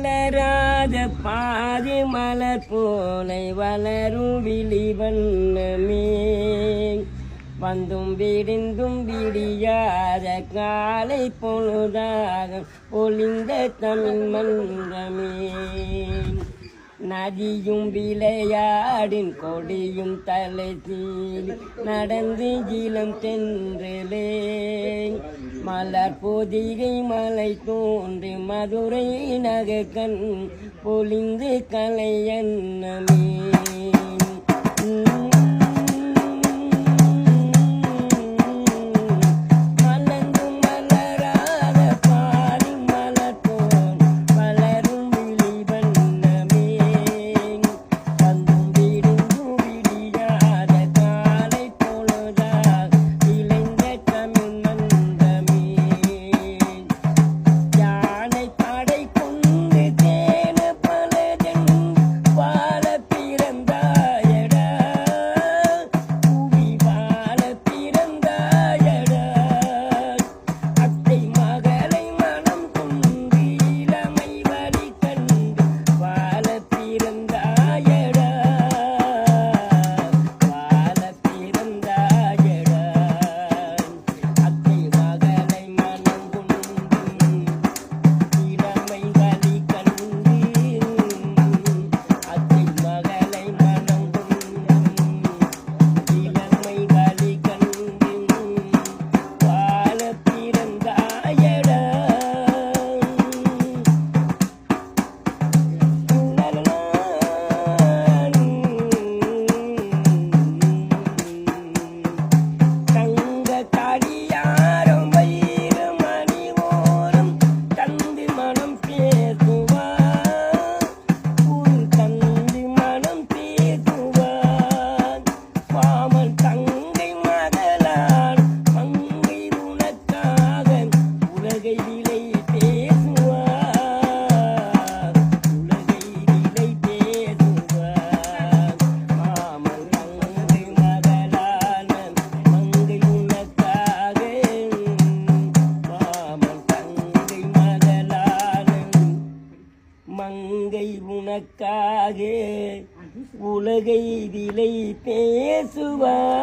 மலராத பாதி மலர் போலை வளரும் விழி வண்ணமே வந்தும் விடிந்தும் விடியாத காலை பொழுதாக பொழிந்த தமிழ் மன்றமே நதியும் விளையாடின் கொடியும் தலை சீலி நடந்து இளம் தென்றலே மலர் பொதிகை மலை தோன்றி மதுரை நகர்கண் பொழிந்து கலை எண்ணமே மங்கை உனக்காக உலகை விலை பேசுவார்.